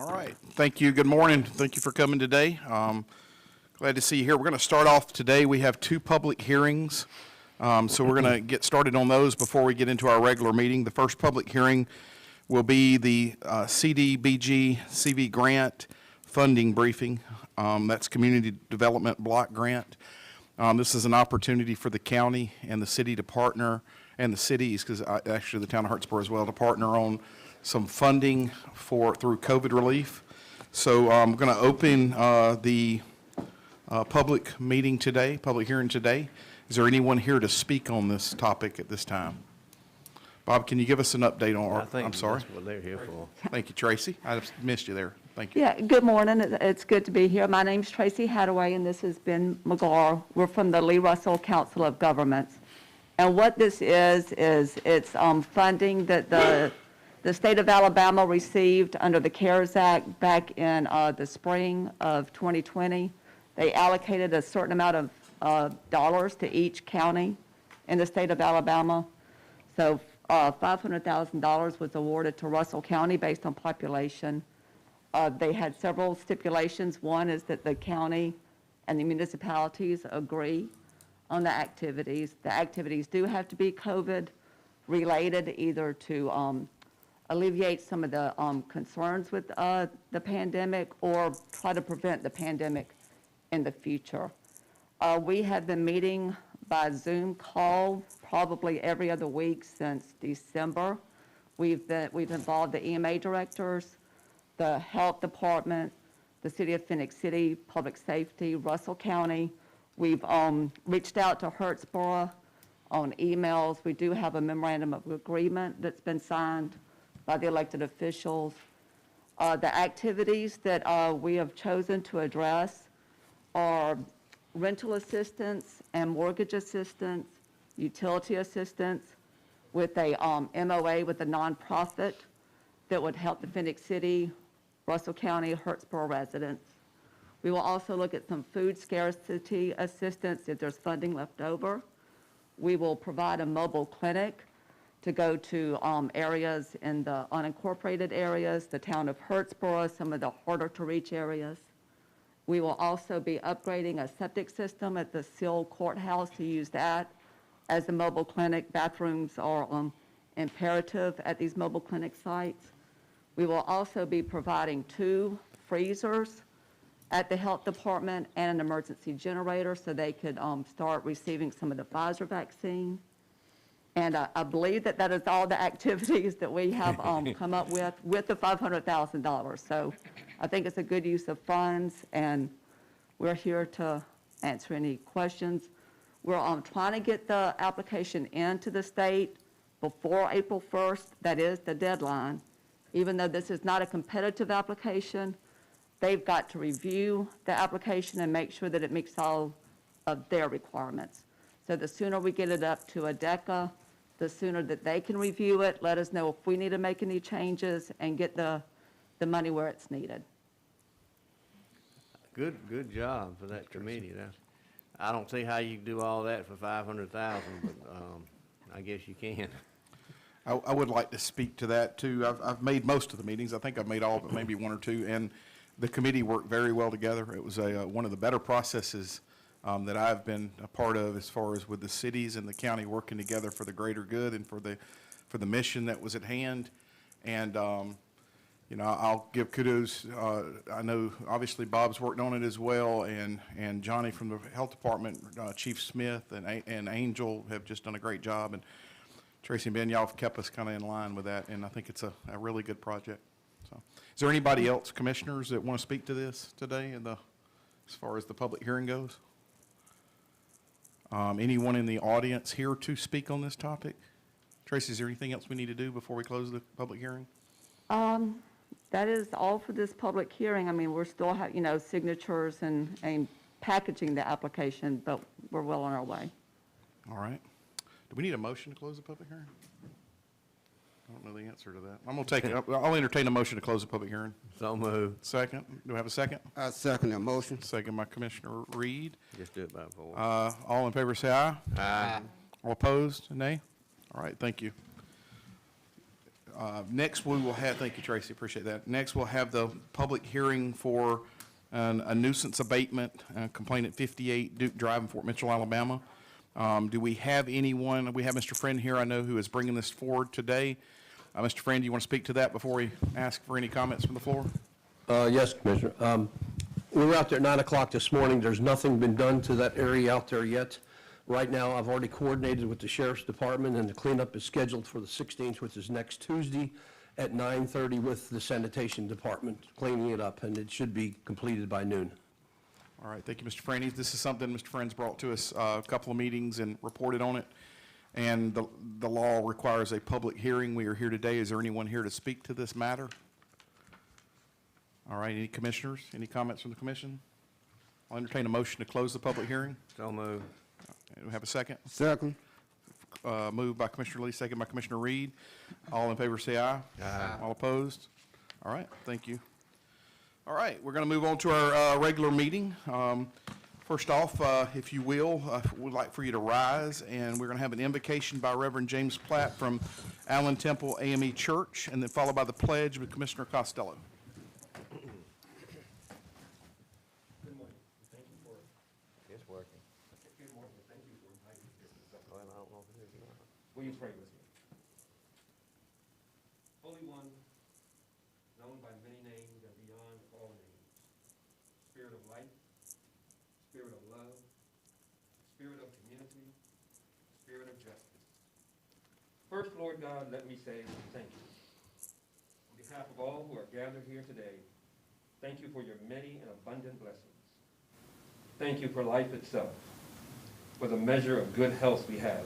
All right. Thank you. Good morning. Thank you for coming today. Glad to see you here. We're going to start off today. We have two public hearings. So we're going to get started on those before we get into our regular meeting. The first public hearing will be the CDBG CV grant funding briefing. That's Community Development Block Grant. This is an opportunity for the county and the city to partner, and the cities, because actually the town of Hartsboro as well, to partner on some funding through COVID relief. So I'm going to open the public meeting today, public hearing today. Is there anyone here to speak on this topic at this time? Bob, can you give us an update on? I'm sorry. That's what they're here for. Thank you, Tracy. I just missed you there. Thank you. Yeah, good morning. It's good to be here. My name's Tracy Hadaway, and this is Ben McGar. We're from the Lee Russell Council of Governments. And what this is it's funding that the state of Alabama received under the CARES Act back in the spring of 2020. They allocated a certain amount of dollars to each county in the state of Alabama. So $500,000 was awarded to Russell County based on population. They had several stipulations. One is that the county and the municipalities agree on the activities. The activities do have to be COVID related, either to alleviate some of the concerns with the pandemic or try to prevent the pandemic in the future. We have been meeting by Zoom call probably every other week since December. We've involved the EMA directors, the health department, the city of Phoenix City, public safety, Russell County. We've reached out to Hartsboro on emails. We do have a memorandum of agreement that's been signed by the elected officials. The activities that we have chosen to address are rental assistance and mortgage assistance, utility assistance with a MOA with a nonprofit that would help the Phoenix City, Russell County, Hartsboro residents. We will also look at some food scarcity assistance if there's funding left over. We will provide a mobile clinic to go to areas in the unincorporated areas, the town of Hartsboro, some of the harder to reach areas. We will also be upgrading a septic system at the Seal Courthouse to use that as a mobile clinic. Bathrooms are imperative at these mobile clinic sites. We will also be providing 2 freezers at the health department and an emergency generator so they could start receiving some of the Pfizer vaccine. And I believe that is all the activities that we have come up with the $500,000. So I think it's a good use of funds, and we're here to answer any questions. We're trying to get the application into the state before April 1st. That is the deadline. Even though this is not a competitive application, they've got to review the application and make sure that it meets all of their requirements. So the sooner we get it up to ADECA, the sooner that they can review it, let us know if we need to make any changes, and get the money where it's needed. Good job for that committee. I don't see how you can do all that for $500,000, but I guess you can. I would like to speak to that too. I've made most of the meetings. I think I've made all but maybe 1 or 2, and the committee worked very well together. It was one of the better processes that I've been a part of, as far as with the cities and the county working together for the greater good and for the mission that was at hand. And you know, I'll give kudos. I know obviously Bob's worked on it as well, and Johnny from the health department, Chief Smith and Angel have just done a great job. And Tracy and Ben, y'all have kept us kind of in line with that, and I think it's a really good project. So, is there anybody else, commissioners, that want to speak to this today as far as the public hearing goes? Anyone in the audience here to speak on this topic? Tracy, is there anything else we need to do before we close the public hearing? That is all for this public hearing. I mean, we're still signatures and packaging the application, but we're well on our way. All right. Do we need a motion to close the public hearing? I don't know the answer to that. I'm going to take it. I'll entertain a motion to close the public hearing. So moved. Second. Do we have a second? I second that motion. Second by Commissioner Reed. Just do it by voice. All in favor say aye. Aye. All opposed, nay? All right, thank you. Next, we will have, thank you, Tracy, appreciate that. Next, we'll have the public hearing for a nuisance abatement complaint at 58 Duke Drive in Fort Mitchell, Alabama. Do we have anyone, we have Mr. Friend here, I know, who is bringing this forward today. Mr. Friend, do you want to speak to that before we ask for any comments from the floor? Yes, Commissioner. We were out there at 9 o'clock this morning. There's nothing been done to that area out there yet. Right now, I've already coordinated with the Sheriff's Department, and the cleanup is scheduled for the 16th, which is next Tuesday at 9:30 with the Sanitation Department cleaning it up, and it should be completed by noon. All right, thank you, Mr. Franny. This is something Mr. Friend's brought to us a couple of meetings and reported on it. And the law requires a public hearing. We are here today. Is there anyone here to speak to this matter? All right, any commissioners? Any comments from the commission? I'll entertain a motion to close the public hearing. So moved. Do we have a second? Second. Moved by Commissioner Lee, second by Commissioner Reed. All in favor say aye. Aye. All opposed? All right, thank you. All right, we're going to move on to our regular meeting. First off, if you will, we'd like for you to rise, and we're going to have an invocation by Reverend James Platt from Allen Temple AME Church, and then followed by the pledge with Commissioner Costello. Good morning. Thank you for, It's working. good morning. Thank you for inviting me here this Well, I don't know if it is or not. Will you pray with me? Holy One, known by many names and beyond all names, Spirit of light, Spirit of love, Spirit of community, Spirit of justice. First, Lord God, let me say thank you. On behalf of all who are gathered here today, thank you for your many and abundant blessings. Thank you for life itself, for the measure of good health we have,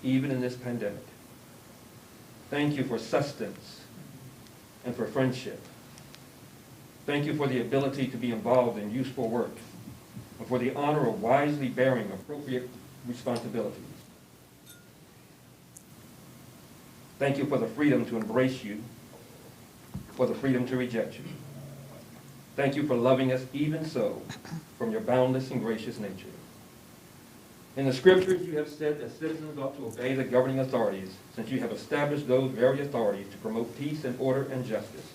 even in this pandemic. Thank you for sustenance and for friendship. Thank you for the ability to be involved in useful work and for the honor of wisely bearing appropriate responsibilities. Thank you for the freedom to embrace you, for the freedom to reject you. Thank you for loving us even so from your boundless and gracious nature. In the scriptures, you have said that citizens ought to obey the governing authorities, since you have established those very authorities to promote peace and order and justice.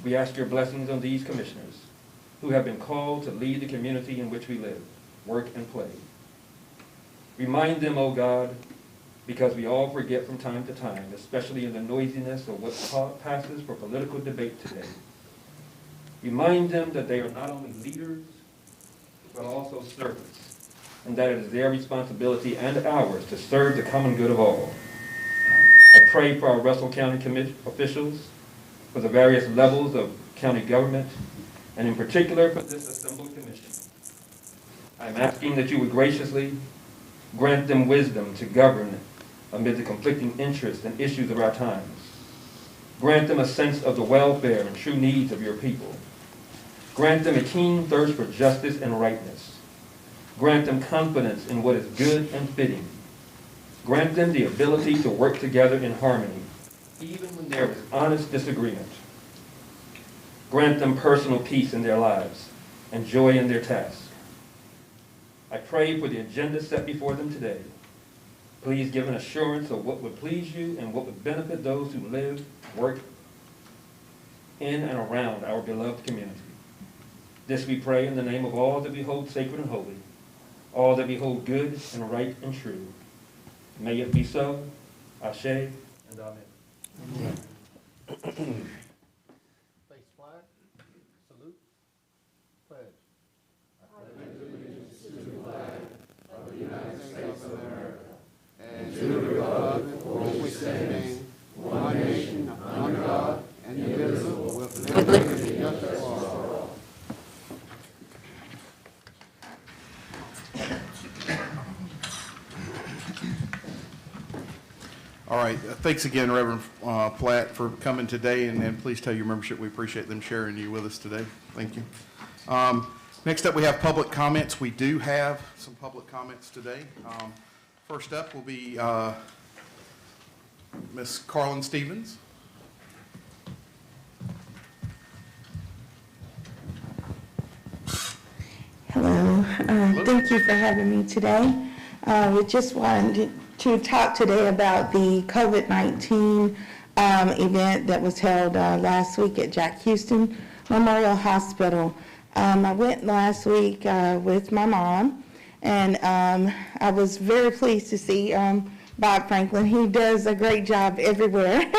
We ask your blessings on these commissioners, who have been called to lead the community in which we live, work, and play. Remind them, O God, because we all forget from time to time, especially in the noisiness of what passes for political debate today. Remind them that they are not only leaders, but also servants, and that it is their responsibility and ours to serve the common good of all. I pray for our Russell County officials, for the various levels of county government, and in particular for this assembled commission. I am asking that you would graciously grant them wisdom to govern amid the conflicting interests and issues of our times. Grant them a sense of the welfare and true needs of your people. Grant them a keen thirst for justice and rightness. Grant them confidence in what is good and fitting. Grant them the ability to work together in harmony, even when there is honest disagreement. Grant them personal peace in their lives and joy in their task. I pray for the agenda set before them today. Please give an assurance of what would please you and what would benefit those who live, work in and around our beloved community. This we pray in the name of all that we hold sacred and holy, all that we hold good and right and true. May it be so. Ashe and amen. Face flag. Salute. Pledge. All right, thanks again, Reverend Platt, for coming today, and please tell your membership we appreciate them sharing you with us today. Thank you. Next up, we have public comments. We do have some public comments today. First up will be Ms. Carlin Stevens. Hello. Thank you for having me today. We just wanted to talk today about the COVID-19 event that was held last week at Jack Houston Memorial Hospital. I went last week with my mom, and I was very pleased to see Bob Franklin. He does a great job everywhere.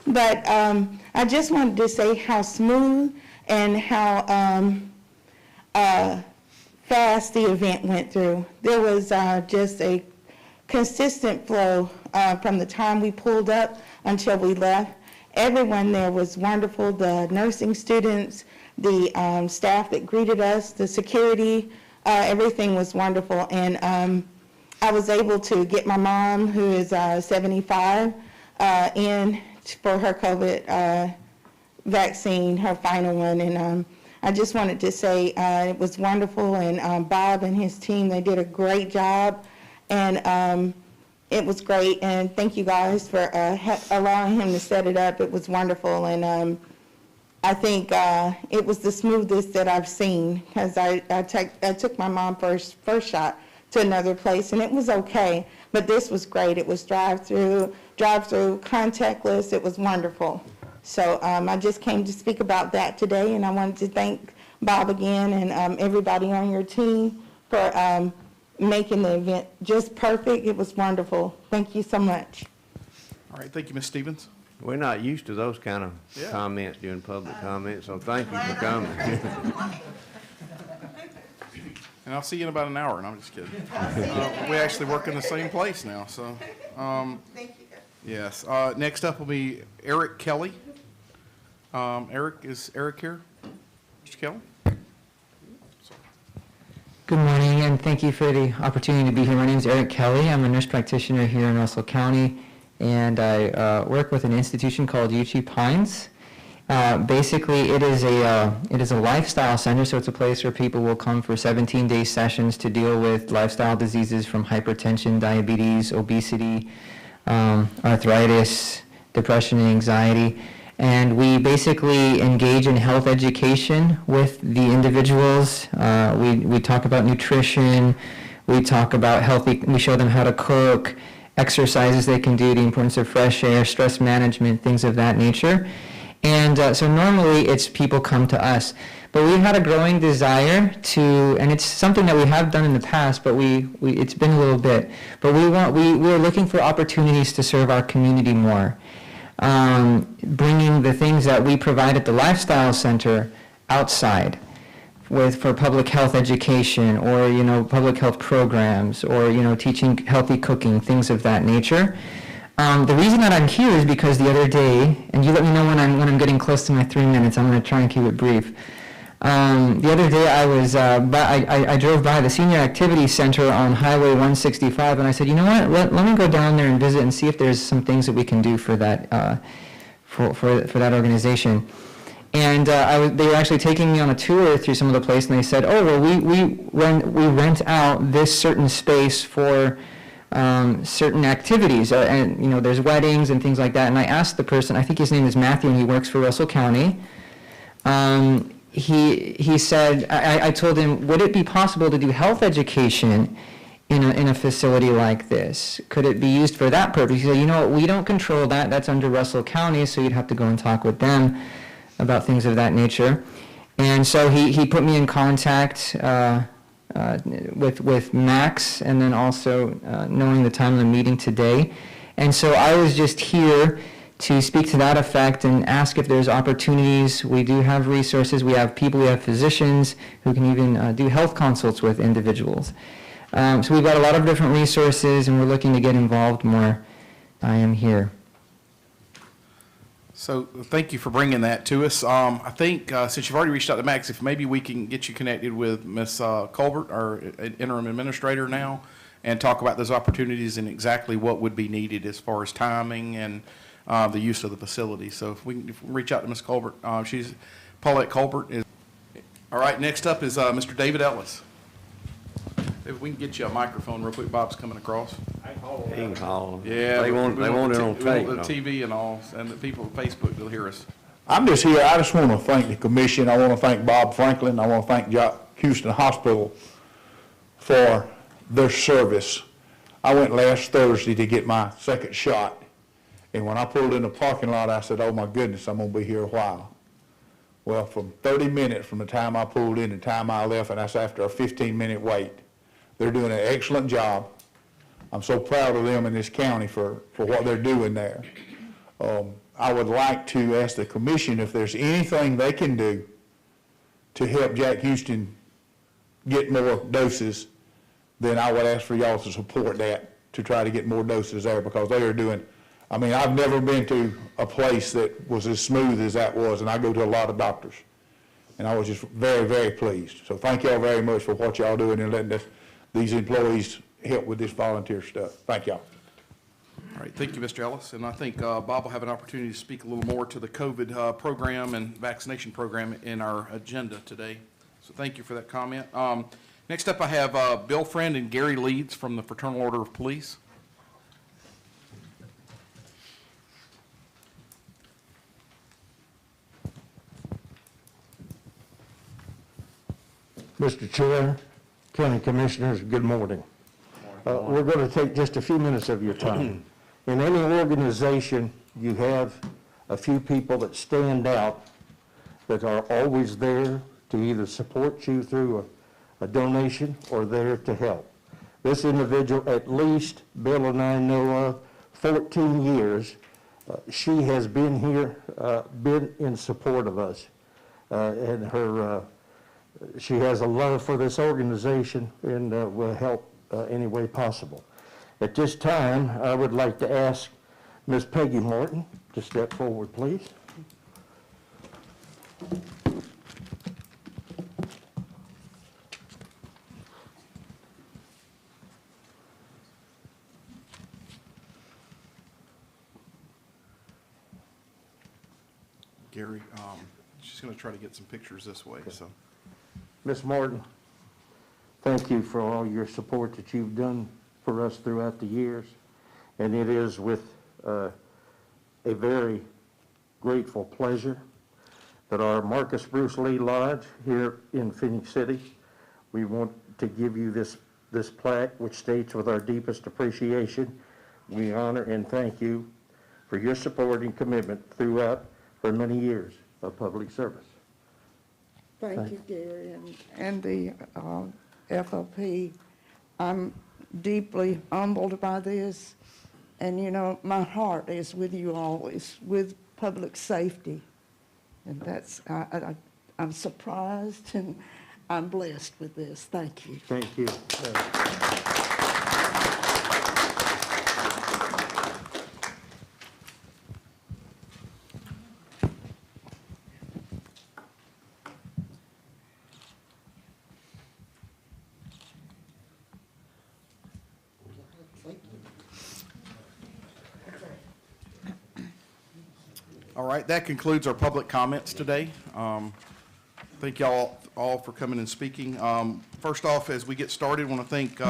But I just wanted to say how smooth and how fast the event went through. There was just a consistent flow from the time we pulled up until we left. Everyone there was wonderful, the nursing students, the staff that greeted us, the security, everything was wonderful. And I was able to get my mom, who is 75, in for her COVID vaccine, her final one. And I just wanted to say it was wonderful, and Bob and his team, they did a great job, and it was great, and thank you guys for allowing him to set it up. It was wonderful, and I think it was the smoothest that I've seen, because I took my mom first shot to another place, and it was okay, but this was great. It was drive-through, contactless. It was wonderful. So I just came to speak about that today, and I wanted to thank Bob again and everybody on your team for making the event just perfect. It was wonderful. Thank you so much. All right, thank you, Ms. Stevens. We're not used to those kind of comments during public comments, so thank you for coming. And I'll see you in about an hour, and I'm just kidding. We actually work in the same place now, so. Thank you. Yes, next up will be Eric Kelly. Is Eric here? Mr. Kelly? Good morning, and thank you for the opportunity to be here. My name is Eric Kelly. I'm a nurse practitioner here in Russell County, and I work with an institution called Uchee Pines. Basically, it is a lifestyle center, so it's a place where people will come for 17-day sessions to deal with lifestyle diseases from hypertension, diabetes, obesity, arthritis, depression, and anxiety. And we basically engage in health education with the individuals. We talk about nutrition, we talk about we show them how to cook, exercises they can do, the importance of fresh air, stress management, things of that nature. And so normally it's people come to us. But we've had a growing desire to, and it's something that we have done in the past, but it's been a little bit. But we're looking for opportunities to serve our community more. Bringing the things that we provide at the Lifestyle Center outside for public health education, or public health programs, or teaching healthy cooking, things of that nature. The reason that I'm here is because the other day, and you let me know when I'm getting close to my 3 minutes. I'm going to try and keep it brief. The other day I drove by the Senior Activity Center on Highway 165, and I said, you know what, let me go down there and visit and see if there's some things that we can do for that for that organization. And they were actually taking me on a tour through some of the place, and they said, oh, well, we rent out this certain space for certain activities, and there's weddings and things like that. And I asked the person, I think his name is Matthew, and he works for Russell County. He said, I told him, would it be possible to do health education in a facility like this? Could it be used for that purpose? He said, you know what, we don't control that. That's under Russell County, so you'd have to go and talk with them about things of that nature. And so he put me in contact with Max, and then also knowing the time of the meeting today. And so I was just here to speak to that effect and ask if there's opportunities. We do have resources. We have people, we have physicians who can even do health consults with individuals. So we've got a lot of different resources, and we're looking to get involved more. I am here. So thank you for bringing that to us. I think since you've already reached out to Max, if maybe we can get you connected with Ms. Colbert, our interim administrator now, and talk about those opportunities and exactly what would be needed as far as timing and the use of the facility. So if we reach out to Ms. Colbert, Paulette Colbert is. All right, next up is Mr. David Ellis. If we can get you a microphone real quick, Bob's coming across. You can call them. Yeah. They want it on tape. The TV and all, and the people on Facebook will hear us. I'm just here, I just want to thank the commission, I want to thank Bob Franklin, I want to thank Houston Hospital for their service. I went last Thursday to get my second shot, And when I pulled in the parking lot, I said, oh my goodness, I'm gonna be here a while. Well, from 30 minutes from the time I pulled in to the time I left, and that's after a 15-minute wait, they're doing an excellent job. I'm so proud of them in this county for what they're doing there. I would like to ask the commission if there's anything they can do to help Jack Houston get more doses, then I would ask for y'all to support that, to try to get more doses there, because they are doing, I mean, I've never been to a place that was as smooth as that was, and I go to a lot of doctors. And I was just very, very pleased. So thank y'all very much for what y'all doing and letting these employees help with this volunteer stuff. Thank y'all. All right, thank you, Mr. Ellis. And I think Bob will have an opportunity to speak a little more to the COVID program and vaccination program in our agenda today. So thank you for that comment. Next up, I have Bill Friend and Gary Leeds from the Fraternal Order of Police. Mr. Chair, County Commissioners, good morning. We're going to take just a few minutes of your time. In any organization, you have a few people that stand out, that are always there to either support you through a donation or there to help. This individual, at least Bill and I know of, 14 years, she has been here, been in support of us. And she has a love for this organization and will help any way possible. At this time, I would like to ask Ms. Peggy Martin to step forward, please. Gary, she's going to try to get some pictures this way, so. Ms. Martin, thank you for all your support that you've done for us throughout the years. And it is with a very grateful pleasure that our Marcus Bruce Lee Lodge here in Phoenix City, we want to give you this plaque, which states, with our deepest appreciation, we honor and thank you for your support and commitment throughout for many years of public service. Thank you, Gary, and the FOP. I'm deeply humbled by this, and you know, my heart is with you always, with public safety. And that's, I'm surprised and I'm blessed with this. Thank you. Thank you. All right, that concludes our public comments today. Thank y'all all for coming and speaking. First off, as we get started, I want to thank,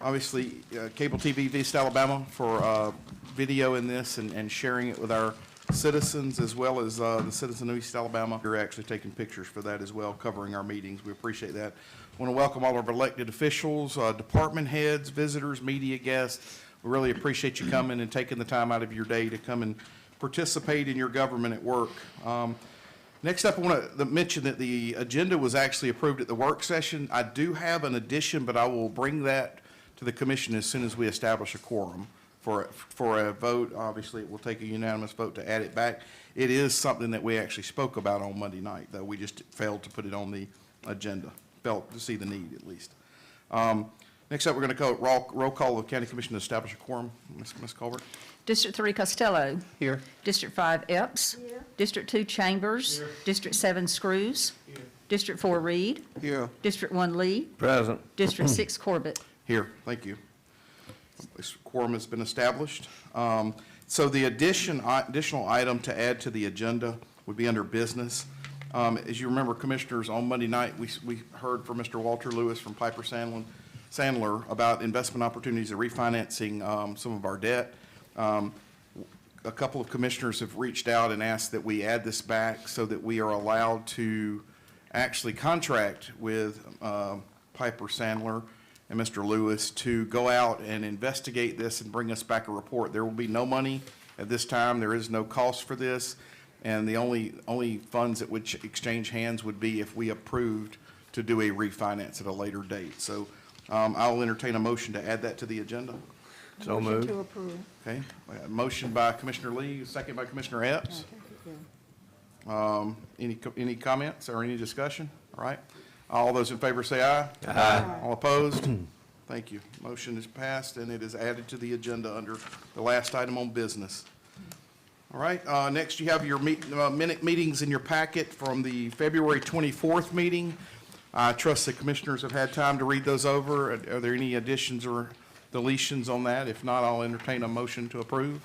obviously, Cable TV of East Alabama for videoing this and sharing it with our citizens, as well as the citizens of East Alabama. You're actually taking pictures for that as well, covering our meetings. We appreciate that. I want to welcome all of our elected officials, department heads, visitors, media guests. We really appreciate you coming and taking the time out of your day to come and participate in your government at work. Next up, I want to mention that the agenda was actually approved at the work session. I do have an addition, but I will bring that to the commission as soon as we establish a quorum for a vote. Obviously, it will take a unanimous vote to add it back. It is something that we actually spoke about on Monday night, though we just failed to put it on the agenda, failed to see the need at least. Next up, we're going to go roll call of County Commission to establish a quorum. Ms. Colbert. District 3 Costello. Here. District 5 Epps. Here. District 2 Chambers. Here. District 7 Screws. Here. District 4 Reed. Here. District 1 Lee. Present. District 6 Corbett. Here, thank you. This quorum has been established. So the additional item to add to the agenda would be under business. As you remember, Commissioners, on Monday night, we heard from Mr. Walter Lewis from Piper Sandler about investment opportunities of refinancing some of our debt. A couple of commissioners have reached out and asked that we add this back so that we are allowed to actually contract with Piper Sandler and Mr. Lewis to go out and investigate this and bring us back a report. There will be no money At this time, there is no cost for this, and the only funds that would exchange hands would be if we approved to do a refinance at a later date. So I'll entertain a motion to add that to the agenda. So Motion moved. to approve. Okay, a motion by Commissioner Lee, second by Commissioner Epps. Any comments or any discussion? All right. All those in favor say aye. Aye. All opposed? Thank you. Motion is passed, and it is added to the agenda under the last item on business. All right, next you have your minute meetings in your packet from the February 24th meeting. I trust the commissioners have had time to read those over. Are there any additions or deletions on that? If not, I'll entertain a motion to approve.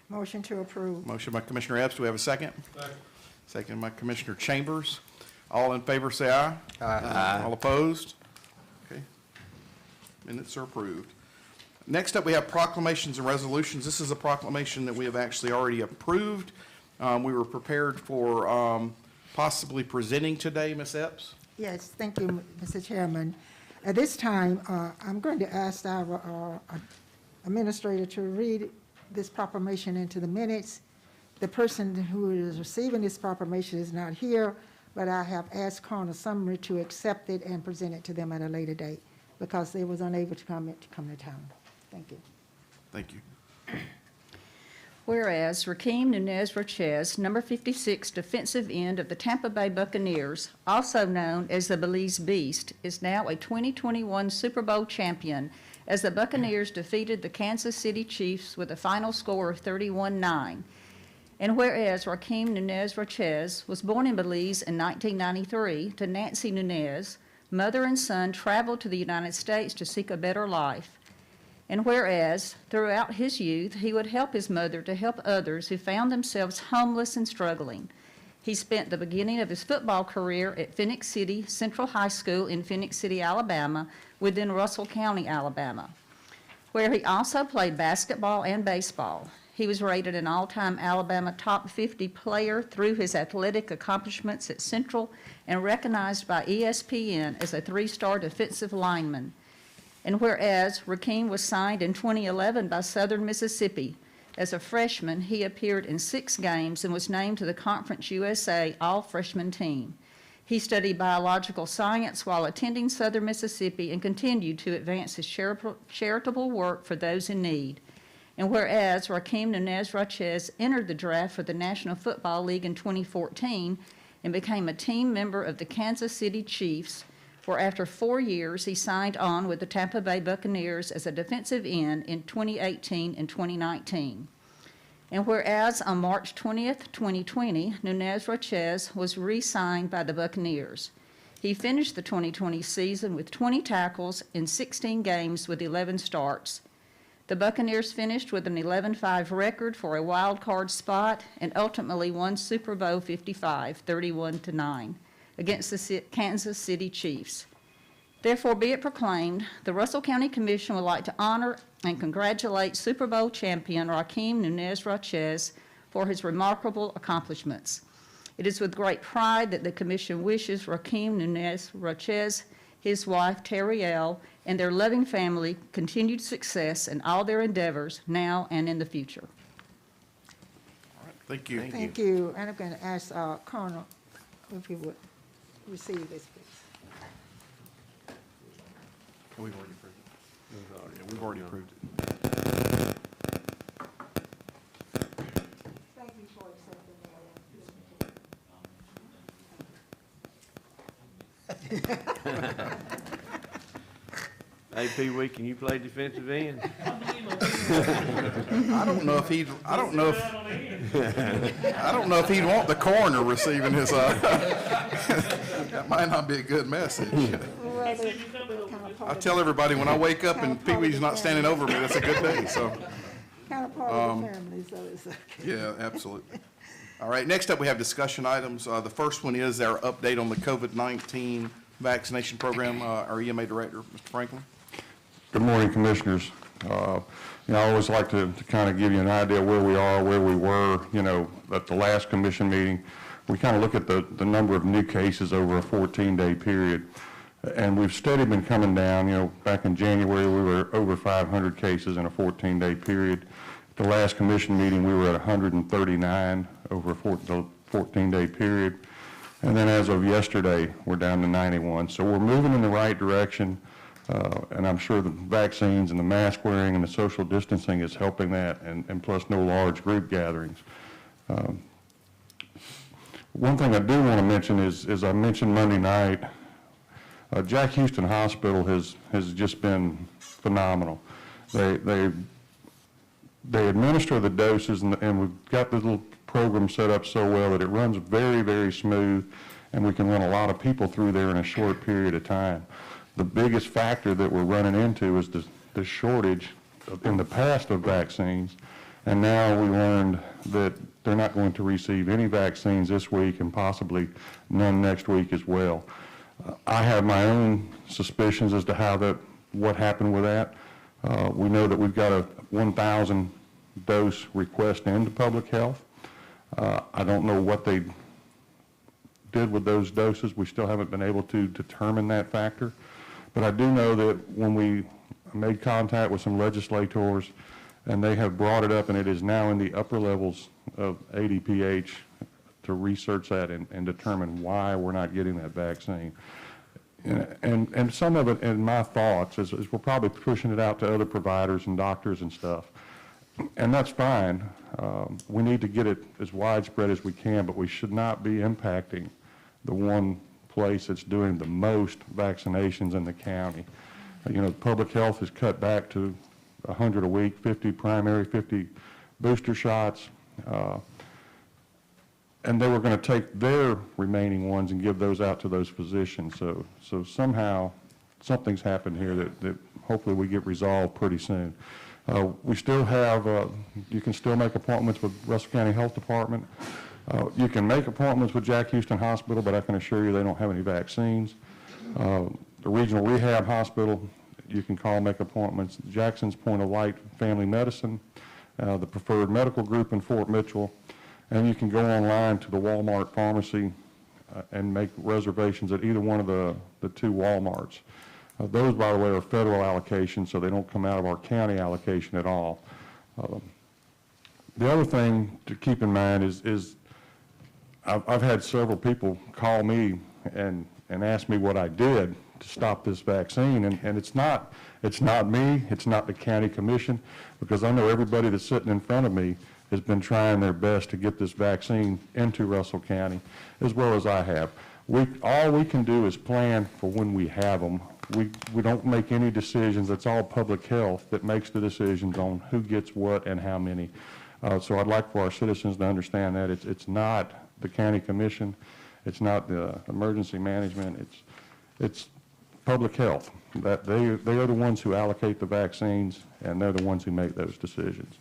Motion to approve. Motion by Commissioner Epps. Do we have a second? Second by Commissioner Chambers. All in favor, say aye. Aye. All opposed? Okay. Minutes are approved. Next up, we have proclamations and resolutions. This is a proclamation that we have actually already approved. We were prepared for possibly presenting today, Ms. Epps. Yes, thank you, Mr. Chairman. At this time, I'm going to ask our administrator to read this proclamation into the minutes. The person who is receiving this proclamation is not here, but I have asked Coroner Sumner to accept it and present it to them at a later date because they was unable to come to town. Thank you. Thank you. Whereas Rakeem Nunez Rochez, number 56 defensive end of the Tampa Bay Buccaneers, also known as the Belize Beast, is now a 2021 Super Bowl champion as the Buccaneers defeated the Kansas City Chiefs with a final score of 31-9. And whereas Rakeem Nunez Rochez was born in Belize in 1993 to Nancy Nunez, mother and son traveled to the United States to seek a better life. And whereas, throughout his youth, he would help his mother to help others who found themselves homeless and struggling. He spent the beginning of his football career at Phoenix City Central High School in Phoenix City, Alabama, within Russell County, Alabama, where he also played basketball and baseball. He was rated an all-time Alabama top 50 player through his athletic accomplishments at Central and recognized by ESPN as a 3-star defensive lineman. And whereas Rakeem was signed in 2011 by Southern Mississippi, as a freshman, he appeared in 6 games and was named to the Conference USA All-Freshman team. He studied biological science while attending Southern Mississippi and continued to advance his charitable work for those in need. And whereas Rakeem Nunez Rochez entered the draft for the National Football League in 2014 and became a team member of the Kansas City Chiefs, where after 4 years he signed on with the Tampa Bay Buccaneers as a defensive end in 2018 and 2019. And whereas on March 20th, 2020, Nunez Rochez was re-signed by the Buccaneers. He finished the 2020 season with 20 tackles in 16 games with 11 starts. The Buccaneers finished with an 11-5 record for a wild card spot and ultimately won Super Bowl 55, 31-9. Against the Kansas City Chiefs. Therefore, be it proclaimed, the Russell County Commission would like to honor and congratulate Super Bowl champion Rakeem Nunez Rochez for his remarkable accomplishments. It is with great pride that the Commission wishes Rakeem Nunez Rochez, his wife Terrielle, and their loving family continued success in all their endeavors now and in the future. All right, thank you. Thank you. And I'm going to ask Coroner if he would receive this, please. We've already approved it. Yeah, we've already approved it. Thank you for accepting Hey, Pee Wee, can you play defensive end? I don't know if he'd want the coroner receiving his, that might not be a good message. I tell everybody when I wake up and Pee Wee's not standing over me, that's a good day, so. Kind of part of the family, so it's okay. Yeah, absolutely. All right, next up, we have discussion items. The first one is our update on the COVID-19 vaccination program. Our EMA Director, Mr. Franklin. Good morning, Commissioners. I always like to kind of give you an idea where we are, where we were, at the last commission meeting. We kind of look at the number of new cases over a 14-day period. And we've steadily been coming down. Back in January, we were over 500 cases in a 14-day period. the last commission meeting, we were at 139 over a 14-day period. And then as of yesterday, we're down to 91. So we're moving in the right direction, and I'm sure the vaccines and the mask wearing and the social distancing is helping that, and plus no large group gatherings. One thing I do want to mention is I mentioned Monday night, Jack Houston Hospital has just been phenomenal. They administer the doses, and we've got this little program set up so well that it runs very, very smooth, and we can run a lot of people through there in a short period of time. The biggest factor that we're running into is the shortage in the past of vaccines, and now we learned that they're not going to receive any vaccines this week and possibly none next week as well. I have my own suspicions as to what happened with that. We know that we've got a 1,000 dose request into public health. I don't know what they did with those doses. We still haven't been able to determine that factor. But I do know that when we made contact with some legislators, and they have brought it up, and it is now in the upper levels of ADPH to research that and determine why we're not getting that vaccine. And some of it, in my thoughts, is we're probably pushing it out to other providers and doctors and stuff. And that's fine. We need to get it as widespread as we can, but we should not be impacting the one place that's doing the most vaccinations in the county. You know, public health has cut back to 100 a week, 50 primary, 50 booster shots. And they were going to take their remaining ones and give those out to those physicians. So somehow something's happened here that hopefully we get resolved pretty soon. We still have, you can still make appointments with Russell County Health Department. You can make appointments with Jack Houston Hospital, but I can assure you they don't have any vaccines. The Regional Rehab Hospital, you can call, make appointments. Jackson's Point of Light Family Medicine, the Preferred Medical Group in Fort Mitchell, and you can go online to the Walmart Pharmacy and make reservations at either one of the two Walmarts. Those, by the way, are federal allocations, so they don't come out of our county allocation at all. The other thing to keep in mind is I've had several people call me and ask me what I did to stop this vaccine, and it's not me, it's not the county commission, because I know everybody that's sitting in front of me has been trying their best to get this vaccine into Russell County, as well as I have. All we can do is plan for when we have them. We don't make any decisions. It's all public health that makes the decisions on who gets what and how many. So I'd like for our citizens to understand that it's not the county commission, it's not the emergency management, it's public health. That they are the ones who allocate the vaccines, and they're the ones who make those decisions.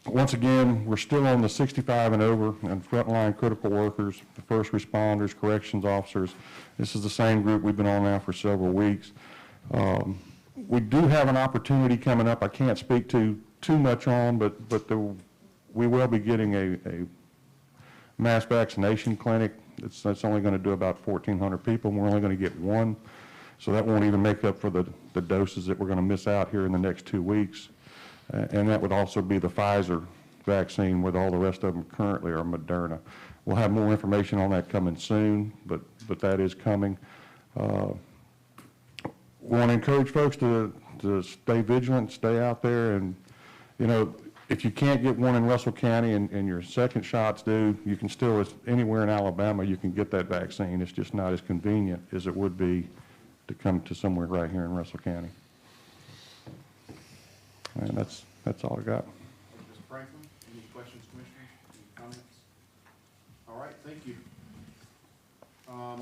Once again, we're still on the 65 and over and frontline critical workers, the first responders, corrections officers. This is the same group we've been on now for several weeks. We do have an opportunity coming up I can't speak to too much on, but we will be getting a mass vaccination clinic. That's only going to do about 1,400 people, and we're only going to get one. So that won't even make up for the doses that we're going to miss out here in the next 2 weeks. And that would also be the Pfizer vaccine, with all the rest of them currently are Moderna. We'll have more information on that coming soon, but that is coming. Want to encourage folks to stay vigilant, stay out there, and, you know, if you can't get one in Russell County and your second shot's due, you can still, anywhere in Alabama, you can get that vaccine. It's just not as convenient as it would be to come to somewhere right here in Russell County. And that's all I got. Mr. Franklin, any questions, commissioners, any comments? All right, thank you.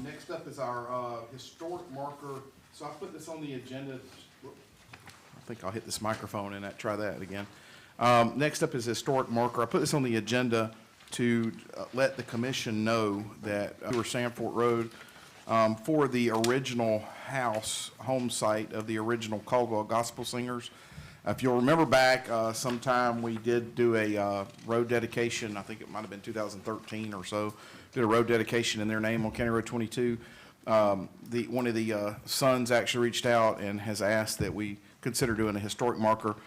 Next up is our historic marker. So I put this on the agenda. I think I'll hit this microphone and try that again. Next up is historic marker. I put this on the agenda to let the commission know that Sanford Road, for the original home site of the original Caldwell Gospel Singers. If you'll remember back sometime, we did do a road dedication. I think it might have been 2013 or so. Did a road dedication in their name on County Road 22. One of the sons actually reached out and has asked that we consider doing a historic marker.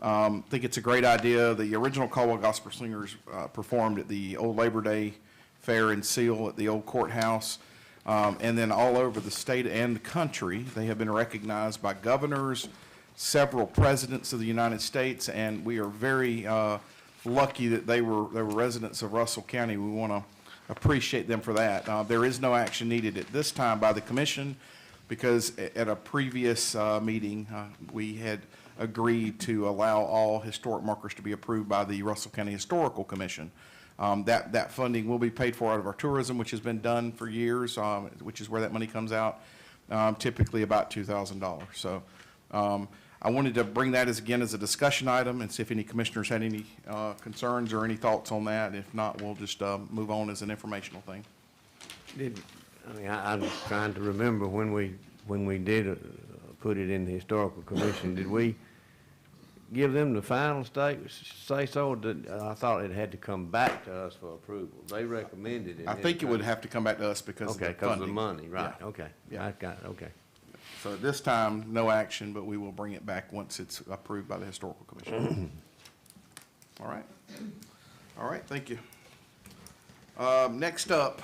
Think it's a great idea. The original Caldwell Gospel Singers performed at the old Labor Day Fair and Seal at the old courthouse. And then all over the state and the country, they have been recognized by governors, several presidents of the United States, and we are very lucky that they were residents of Russell County. We want to appreciate them for that. There is no action needed at this time by the commission because at a previous meeting, we had agreed to allow all historic markers to be approved by the Russell County Historical Commission. That funding will be paid for out of our tourism, which has been done for years, which is where that money comes out, typically about $2,000. So I wanted to bring that as a discussion item and see if any commissioners had any concerns or any thoughts on that. If not, we'll just move on as an informational thing. I'm trying to remember when we did put it in the historical commission, did we give them the final say so? Or I thought it had to come back to us for approval. They recommended it. I think it would have to come back to us because of the Okay, because of the funding. money, right, Yeah. okay. Yeah. I got it, okay. So at this time, no action, but we will bring it back once it's approved by the Historical Commission. All right. All right, thank you. Next up,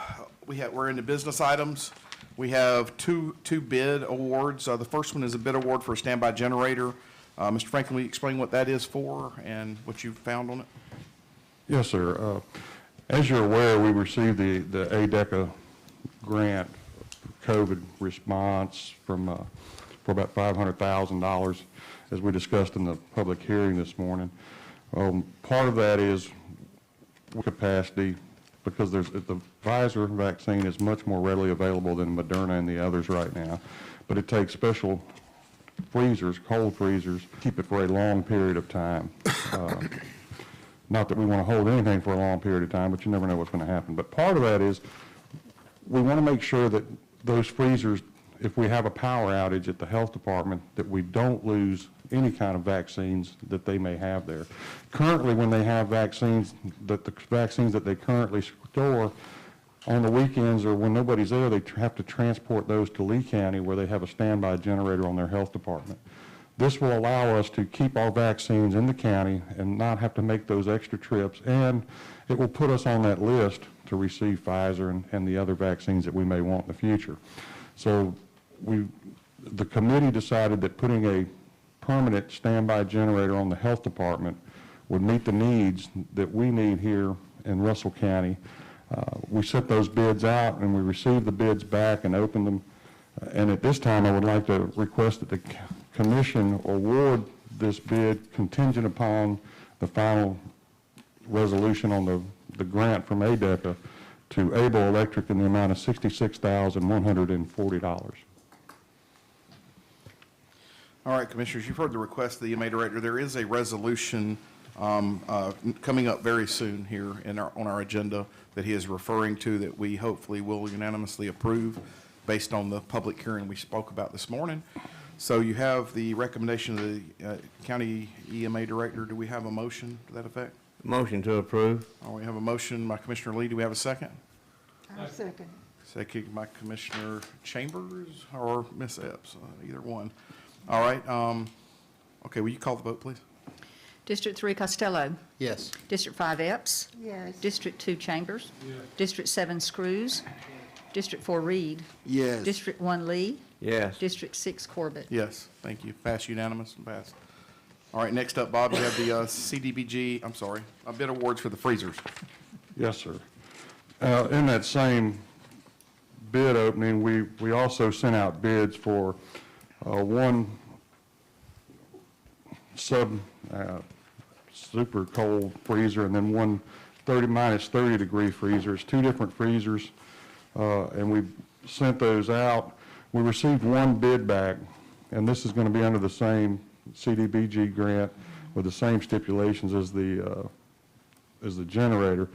we're into business items. We have two bid awards. The first one is a bid award for a standby generator. Mr. Franklin, will you explain what that is for and what you found on it? Yes, sir. As you're aware, we received the ADECA grant COVID response for about $500,000, as we discussed in the public hearing this morning. Part of that is capacity, because the Pfizer vaccine is much more readily available than Moderna and the others right now, but it takes special freezers, cold freezers, keep it for a long period of time. Not that we want to hold anything for a long period of time, but you never know what's going to happen. But part of that is we want to make sure that those freezers, if we have a power outage at the health department, that we don't lose any kind of vaccines that they may have there. Currently, when they have vaccines, the vaccines that they currently store on the weekends or when nobody's there, they have to transport those to Lee County where they have a standby generator on their health department. This will allow us to keep our vaccines in the county and not have to make those extra trips, and it will put us on that list to receive Pfizer and the other vaccines that we may want in the future. So the committee decided that putting a permanent standby generator on the health department would meet the needs that we need here in Russell County. We sent those bids out and we received the bids back and opened them. And at this time, I would like to request that the commission award this bid contingent upon the final resolution on the grant from ADECA to Able Electric in the amount of $66,140. All right, Commissioners, you've heard the request of the EMA Director. There is a resolution coming up very soon here on our agenda that he is referring to that we hopefully will unanimously approve based on the public hearing we spoke about this morning. So you have the recommendation of the County EMA Director. Do we have a motion to that effect? Motion to approve. We have a motion by Commissioner Lee. Do we have a second? I'll second. Second by Commissioner Chambers or Ms. Epps, either one. All right. Okay, will you call the vote, please? District 3 Costello. Yes. District 5 Epps. Yes. District 2 Chambers. District 7 Screws. District 4 Reed. Yes. District 1 Lee. Yes. District 6 Corbett. Yes, thank you. Pass unanimous and pass. All right, next up, Bob, you have the CDBG, bid awards for the freezers. Yes, sir. In that same bid opening, we also sent out bids for one super cold freezer and then one minus 30 degree freezers, two different freezers, and we sent those out. We received one bid back, and this is going to be under the same CDBG grant with the same stipulations as the generator.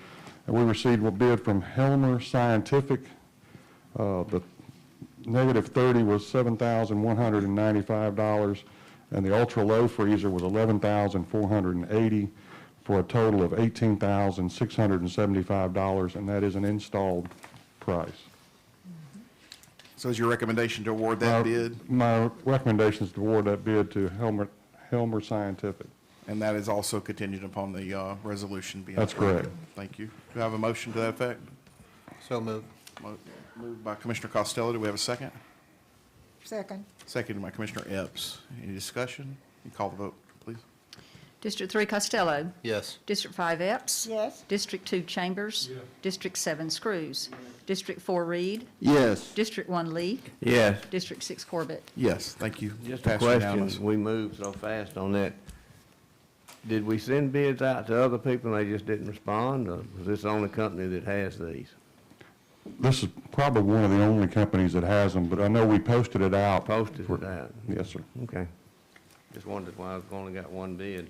And we received a bid from Helmer Scientific. The negative 30 was $7,195, and the ultra-low freezer was $11,480 for a total of $18,675, and that is an installed price. So is your recommendation to award that bid? My recommendation is to award that bid to Helmer Scientific. And that is also contingent upon the resolution being That's approved. correct. Thank you. Do I have a motion to that effect? So moved. Moved by Commissioner Costello. Do we have a second? Second. Seconded by Commissioner Epps. Any discussion? You call the vote, please. District 3 Costello. Yes. District 5 Epps. Yes. District 2 Chambers. District 7 Screws. District 4 Reed. Yes. District 1 Lee. Yes. District 6 Corbett. Yes, thank you. Just a Passed unanimous. question, we moved so fast on that. Did we send bids out to other people and they just didn't respond, or was this the only company that has these? This is probably one of the only companies that has them, but I know we posted it out. Posted it out? Yes, sir. Okay. Just wondered why I've only got one bid.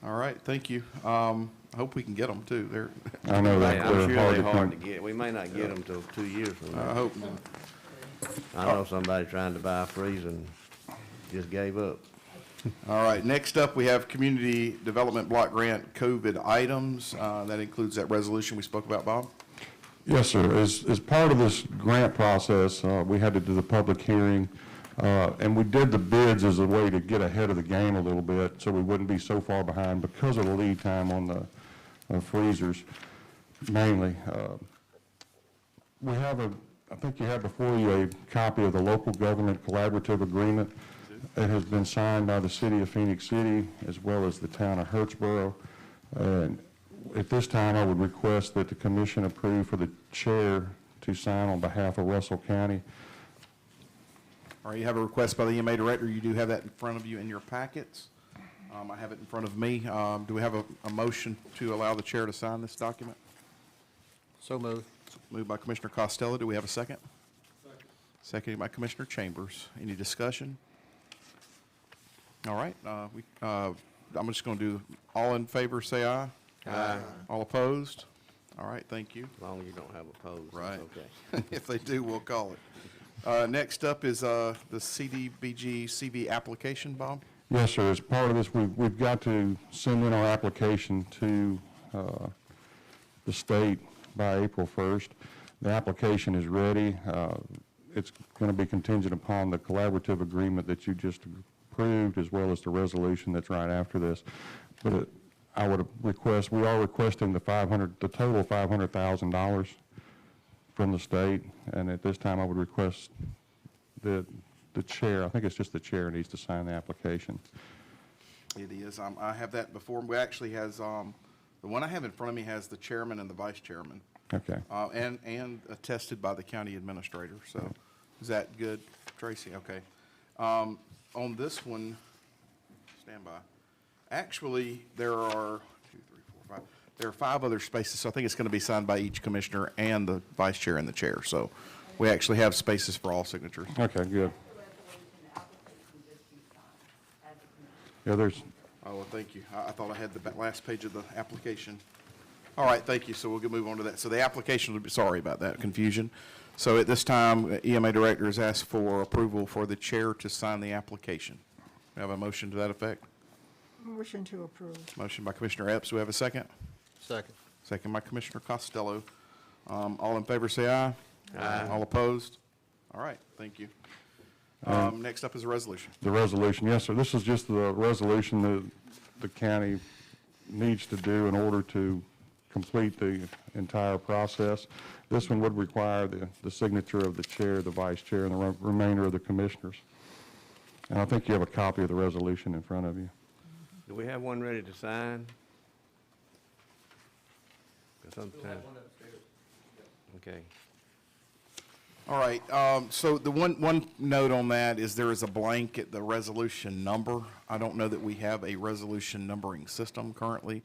All right, thank you. I hope we can get them, too. They're, I know that I'm they're sure hard they're to hard to come. get. We may not get them till 2 years from I now. hope not. I know somebody trying to buy a freezer and just gave up. All right, next up, we have Community Development Block Grant COVID items. That includes that resolution we spoke about, Bob. Yes, sir. As part of this grant process, we had to do the public hearing, and we did the bids as a way to get ahead of the game a little bit, so we wouldn't be so far behind because of the lead time on the freezers, mainly. We have I think you have before you a copy of the local government collaborative agreement. It has been signed by the city of Phoenix City as well as the town of Hurtsboro. And at this time, I would request that the commission approve for the chair to sign on behalf of Russell County. All right, you have a request by the EMA director. You do have that in front of you in your packets. I have it in front of me. Do we have a motion to allow the chair to sign this document? So moved. Moved by Commissioner Costello. Do we have a second? Seconded by Commissioner Chambers. Any discussion? All right, I'm just going to do, all in favor, say aye. Aye. All opposed? All right, thank you. As long as you don't have opposed, Right. okay. If they do, we'll call it. Next up is the CDBG CV application, Bob. Yes, sir. As part of this, we've got to send in our application to the state by April 1st. The application is ready. It's going to be contingent upon the collaborative agreement that you just approved, as well as the resolution that's right after this. But I would request, we are requesting the total $500,000 from the state, and at this time, I would request the chair, I think it's just the chair needs to sign the application. It is. I have that before. We actually has, the one I have in front of me has the chairman and the vice chairman, Okay. and attested by the county administrator. So is that good, Tracy? Okay. On this one, stand by. Actually, there are 2, 3, 4, 5. There are 5 other spaces, so I think it's going to be signed by each commissioner and the vice chair and the chair. So we actually have spaces for all signatures. Okay, good. Yeah, there's, Oh, well, thank you. I thought I had the last page of the application. All right, thank you. So we'll move on to that. So the application would be, sorry about that confusion. So at this time, EMA Director has asked for approval for the chair to sign the application. We have a motion to that effect? Motion to approve. Motion by Commissioner Epps. Do we have a second? Second. Second by Commissioner Costello. All in favor, say aye. Aye. All opposed? All right, thank you. Next up is a resolution. the resolution, yes, sir. This is just the resolution that the county needs to do in order to complete the entire process. This one would require the signature of the chair, the vice chair, and the remainder of the commissioners. And I think you have a copy of the resolution in front of you. Do we have one ready to sign? 'Cause sometimes. Okay. All right, so the one note on that is there is a blank at the resolution number. I don't know that we have a resolution numbering system currently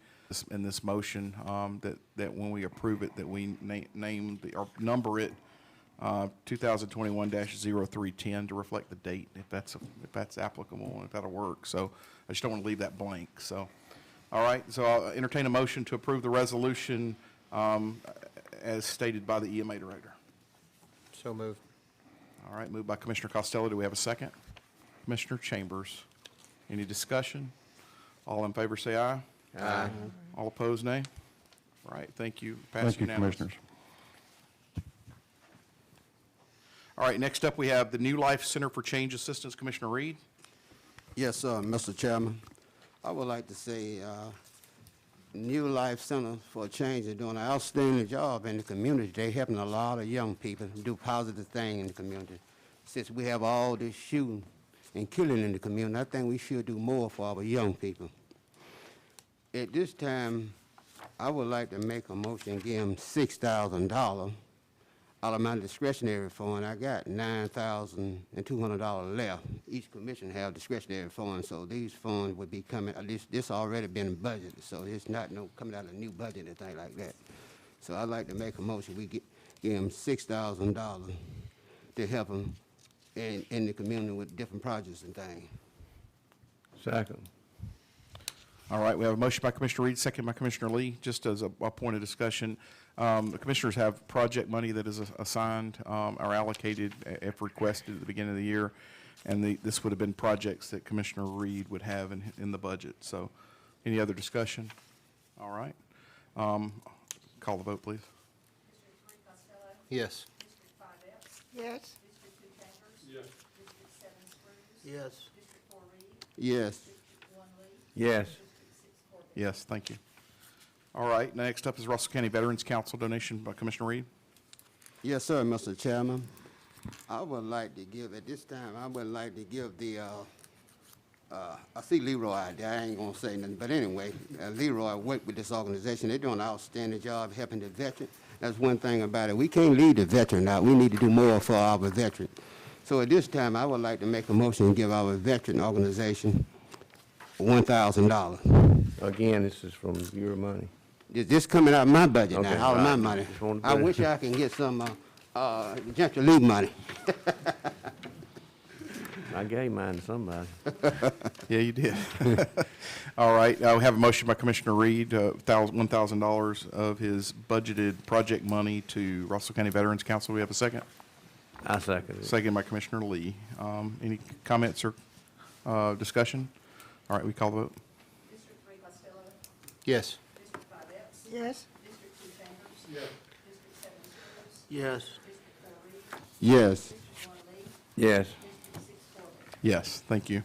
in this motion, that when we approve it, that we name or number it 2021-0310 to reflect the date, if that's applicable, and if that'll work. So I just don't want to leave that blank, so. All right, so I'll entertain a motion to approve the resolution as stated by the EMA Director. So moved. All right, moved by Commissioner Costello. Do we have a second? Commissioner Chambers. Any discussion? All in favor, say aye. Aye. All opposed, nay. All right, thank you. Passed Thank you, unanimous. commissioners. All right, next up, we have the New Life Center for Change Assistance, Commissioner Reed. Yes, Mr. Chairman. I would like to say, New Life Center for Change is doing an outstanding job in the community. They're helping a lot of young people do positive things in the community. Since we have all this shooting and killing in the community, I think we should do more for our young people. At this time, I would like to make a motion and give them $6,000 out of my discretionary fund. I got $9,200 left. Each commission have discretionary funds, so these funds would be coming, at least this already been budgeted, so it's not no coming out of a new budget or anything like that. So I'd like to make a motion, we give them $6,000 to help them in the community with different projects and things. Second. All right, we have a motion by Commissioner Reed, second by Commissioner Lee. Just as a point of discussion, the commissioners have project money that is assigned or allocated if requested at the beginning of the year, and this would have been projects that Commissioner Reed would have in the budget. So, any other discussion? All right. Call the vote, please. Yes. Yes. Yes. Yes. Yes. Yes, thank you. All right, next up is Russell County Veterans Council donation by Commissioner Reed. Yes, sir, Mr. Chairman. I would like to give, at this time, I would like to give the, I see Leroy out there, I ain't gonna say nothing, but anyway, Leroy worked with this organization. They're doing an outstanding job helping the veteran. That's one thing about it. We can't leave the veteran out. We need to do more for our veteran. So at this time, I would like to make a motion and give our veteran organization $1,000. Again, this is from your money. This coming out of my budget Okay, now, out of my right. money. Just wanted to I put it- wish I can get some Gentry League money. I gave mine to somebody. Yeah, you did. All right, we have a motion by Commissioner Reed, $1,000 of his budgeted project money to Russell County Veterans Council. We have a second? I second it. Second by Commissioner Lee. Any comments or discussion? All right, we call the vote. District 3 Costello. Yes. District 5 Epps. Yes. District 2 Chambers. District 7 Schools. Yes. District 4 Reed. Yes. District 1 Lee. Yes. District 6 Corbett. Yes, thank you.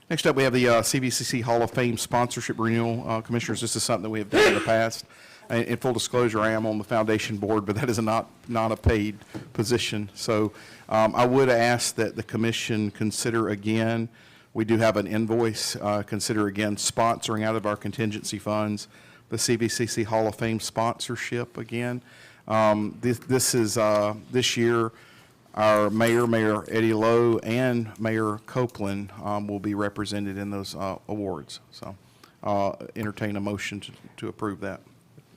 Next up, we have the CVCC Hall of Fame sponsorship renewal. Commissioners, this is something that we have done in the past. In full disclosure, I am on the foundation board, but that is not a paid position. So I would ask that the commission consider again, we do have an invoice, consider again sponsoring out of our contingency funds, the CVCC Hall of Fame sponsorship again. This is, this year, our Mayor Eddie Lowe, and Mayor Copeland will be represented in those awards. So entertain a motion to approve that.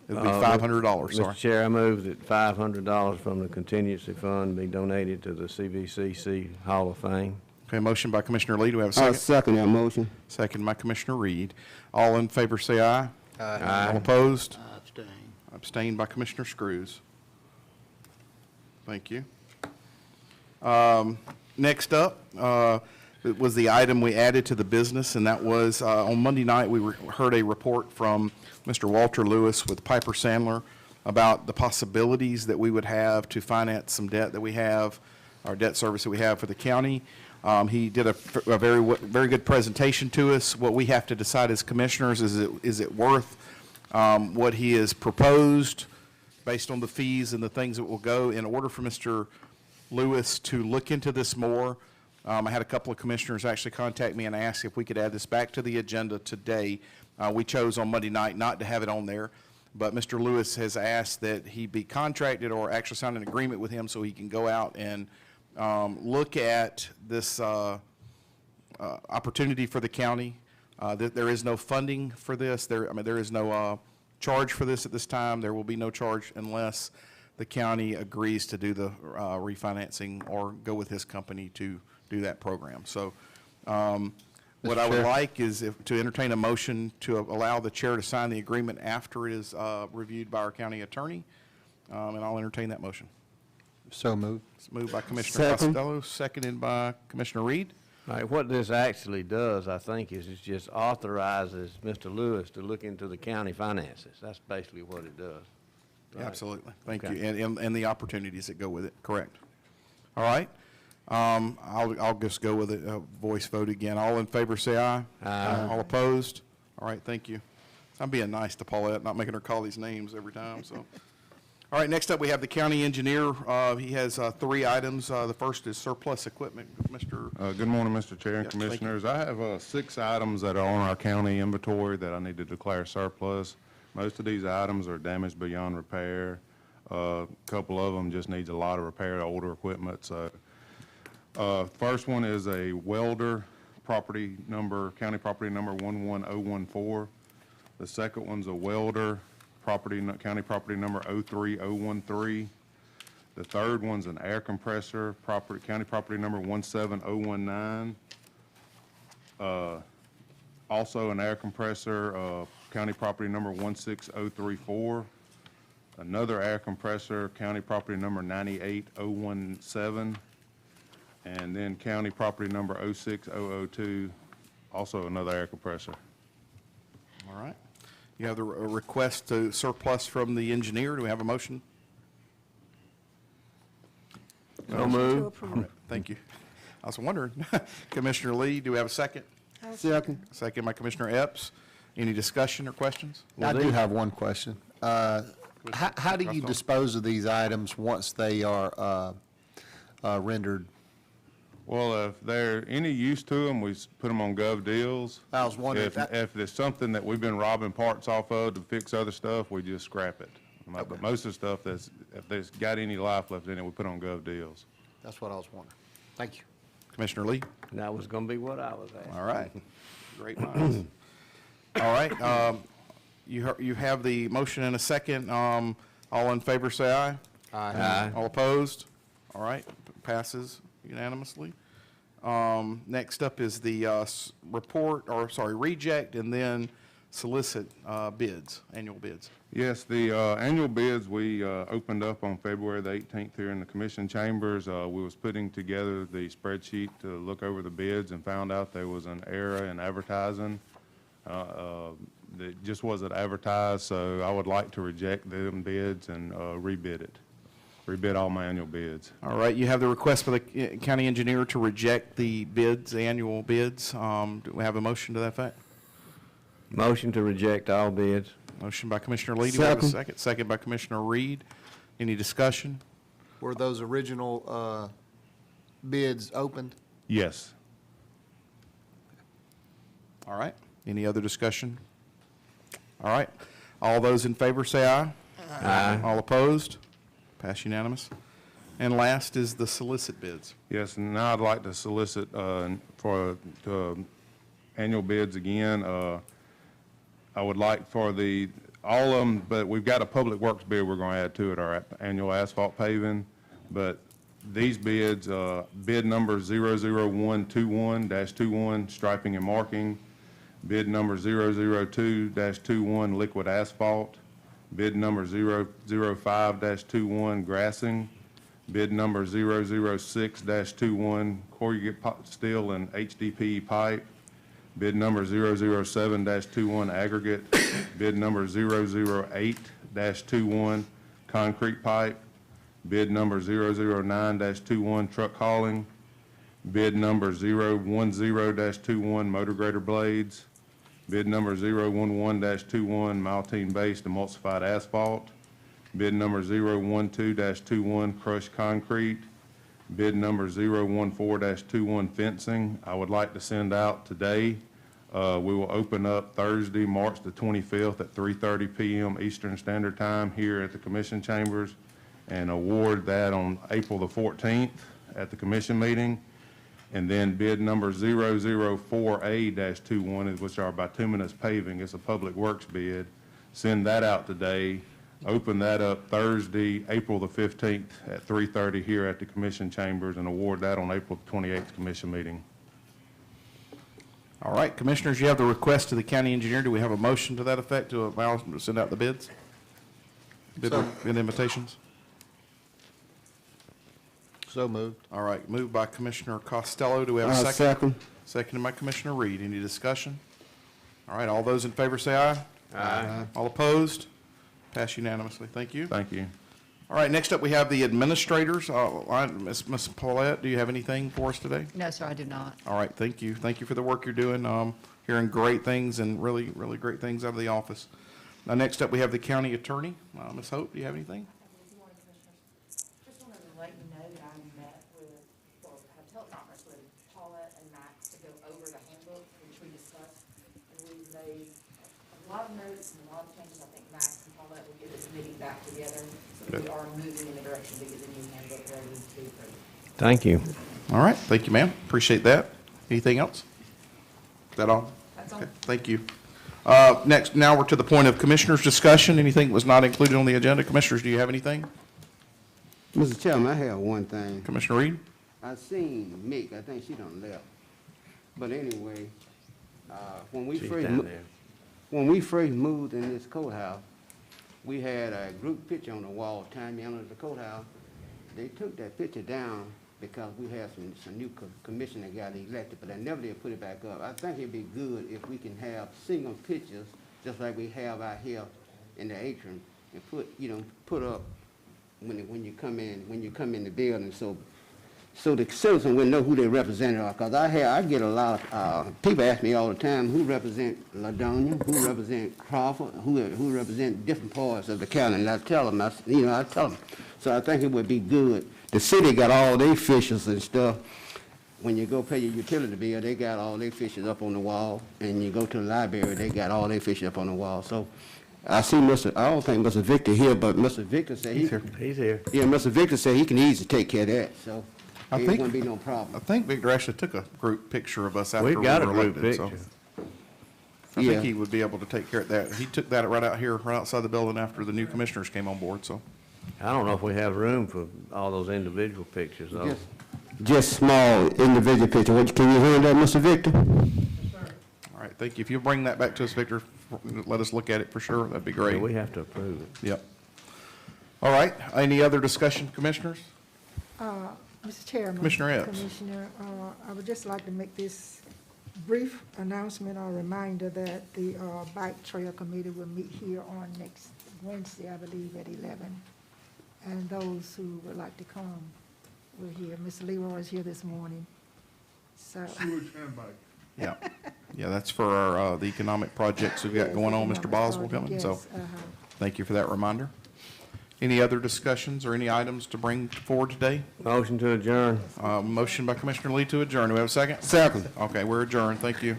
It'll be $500, sorry. Mr. Chair, I move that $500 from the contingency fund be donated to the CVCC Hall of Fame. Okay, motion by Commissioner Lee. Do we have a I'll second? second that motion. Second by Commissioner Reed. All in favor say aye. Aye. All opposed? Abstain. Abstained by Commissioner Screws. Thank you. Next up it was the item we added to the business, and that was on Monday night, we heard a report from Mr. Walter Lewis with Piper Sandler about the possibilities that we would have to finance some debt that we have, our debt service that we have for the county. He did a very good presentation to us. What we have to decide as commissioners is it worth what he has proposed based on the fees and the things that will go. In order for Mr. Lewis to look into this more, I had a couple of commissioners actually contact me and ask if we could add this back to the agenda today. We chose on Monday night not to have it on there, but Mr. Lewis has asked that he be contracted or actually sign an agreement with him so he can go out and look at this opportunity for the county. There is no funding for this. There is no charge for this at this time. There will be no charge unless the county agrees to do the refinancing or go with his company to do that program. So what I would like is to entertain a motion to allow the chair to sign the agreement after it is reviewed by our county attorney, and I'll entertain that motion. So moved. It's moved by Commissioner Second. Costello, seconded by Commissioner Reed. All right, what this actually does, I think, is it just authorizes Mr. Lewis to look into the county finances. That's basically what it does. Right. Absolutely. Thank Okay. you. And the opportunities that go with it, correct. All right. I'll just go with a voice vote again. All in favor, say aye. Aye. All opposed? All right, thank you. I'm being nice to Paulette, not making her call these names every time, so. All right, next up, we have the county engineer. He has 3 items. The first is surplus equipment. Mr. Good morning, Mr. Chair and Yes, thank you. Commissioners. I have 6 items that are on our county inventory that I need to declare surplus. Most of these items are damaged beyond repair. A couple of them just needs a lot of repair, older equipment. So, first one is a welder, county property number 11014. The second one's a welder, county property number 03013. The third one's an air compressor, county property number 17019. Also an air compressor, county property number 16034. Another air compressor, county property number 98017. And then county property number 06002, also another air compressor. All right. You have a request to surplus from the engineer. Do we have a motion? So moved. All right, thank you. I was wondering. Commissioner Lee, do we have a second? Second. Second by Commissioner Epps. Any discussion or questions? I do have one question. How do you Ruffalo. dispose of these items once they are rendered? Well, if they're any use to them, we put them on Gov Deals. I was wondering If there's something that we've been robbing parts off of to fix other stuff, we just scrap it. But most of the stuff if there's got any life left in it, we put on Gov Deals. That's what I was wondering. Thank you. Commissioner Lee? That was gonna be what I was asking. All right. Great minds. All right. You have the motion and a second. All in favor, say aye. Aye. All opposed? All right, passes unanimously. Next up is the reject and then solicit bids, annual bids. Yes, the annual bids, we opened up on February the 18th here in the commission chambers. We was putting together the spreadsheet to look over the bids and found out there was an error in advertising. That just wasn't advertised, so I would like to reject them bids and rebid all my annual bids. All right, you have the request for the county engineer to reject the bids, the annual bids. Do we have a motion to that effect? Motion to reject all bids. Motion by Commissioner Lee. Do we have a Second. second? Second by Commissioner Reed. Any discussion? Were those original bids opened? Yes. All right. Any other discussion? All right. All those in favor say aye. Aye. All opposed? Pass unanimous. And last is the solicit bids. Yes, and now I'd like to solicit for annual bids again. I would like for all of them, but we've got a public works bid we're going to add to it, our annual asphalt paving. But these bids, bid number 00121-21, striping and marking. Bid number 002-21, liquid asphalt. Bid number 005-21, grassing. Bid number 006-21, corrugate steel and HDPE pipe. Bid number 007-21, aggregate. Bid number 008-21, concrete pipe. Bid number 009-21, truck hauling. Bid number 010-21, motor grader blades. Bid number 011-21, Maltine-based emulsified asphalt. Bid number 012-21, crushed concrete. Bid number 014-21, fencing. I would like to send out today. We will open up Thursday, March the 25th at 3:30 p.m. Eastern Standard Time here at the Commission Chambers and award that on April the 14th at the Commission meeting. And then bid number 004A-21, which are bituminous paving, it's a public works bid. Send that out today. Open that up Thursday, April the 15th at 3:30 here at the Commission Chambers and award that on April 28th Commission meeting. All right, Commissioners, you have the request to the county engineer. Do we have a motion to that effect to allow us to send out the bids? Bid invitations? So moved. All right, moved by Commissioner Costello. Do we have a second? Second. Seconded by Commissioner Reed. Any discussion? All right, all those in favor say aye. Aye. All opposed? Pass unanimously. Thank you. Thank you. All right, next up, we have the administrators. Ms. Paulette, do you have anything for us today? No, sir, I do not. All right, thank you. Thank you for the work you're doing. Hearing great things and really, really great things out of the office. Now, next up, we have the county attorney. Ms. Hope, do you have anything? Just wanted to let you know that I met with, or had a teleconference with Paulette and Max to go over the handbook, which we discussed. And we've made a lot of notes and a lot of changes. I think Max and Paulette will get this meeting back together. So we are moving in the direction to get the new handbook ready to be approved. Thank you. All right, thank you, ma'am. Appreciate that. Anything else? Is that all? That's all. Okay, thank you. Next, now we're to the point of commissioners' discussion. Anything that was not included on the agenda? Commissioners, do you have anything? Mr. Chairman, I have one thing. Commissioner Reed? I seen Mick, I think she done left. But anyway, when we She's first, down there. when we first moved in this courthouse, we had a group picture on the wall, Time Under the courthouse. They took that picture down because we had some new commission that got elected, but they never did put it back up. I think it'd be good if we can have single pictures, just like we have out here in the atrium, and put up when you come in the building, so the citizen will know who their representatives are. Because I get a lot of, people ask me all the time, who represent Ladonia, who represent Crawford, who represent different parts of the county, and I tell them. So I think it would be good. The city got all their fixtures and stuff. When you go pay your utility bill, they got all their fixtures up on the wall, and you go to the library, they got all their fixtures up on the wall. So I see I don't think Mr. Victor here, but Mr. Victor said He's here. Yeah, Mr. Victor said he can easily take care of that, so I it think- wouldn't be no problem. I think Victor actually took a group picture of us after we We've were got a elected. group so picture. I Yeah. think he would be able to take care of that. He took that right out here, right outside the building after the new commissioners came on board, so. I don't know if we have room for all those individual pictures, though. Just small individual picture. Can you hear that, Mr. Victor? All right, thank you. If you bring that back to us, Victor, let us look at it for sure. That'd be Yeah, great. we have to approve it. Yep. All right, any other discussion, commissioners? Mr. Chairman. Commissioner Epps. Commissioner, I would just like to make this brief announcement or reminder that the Bike Trail Committee will meet here on next Wednesday, I believe, at 11. And those who would like to come will hear. Mr. Leroy is here this morning. So, Yeah, yeah, that's for our, the economic projects we've got going on, Mr. Boswell coming, so yes, thank you for that reminder. Any other discussions or any items to bring forward today? Motion to adjourn. Motion by Commissioner Lee to adjourn. Do we have a second? Second. Okay, we're adjourned. Thank you.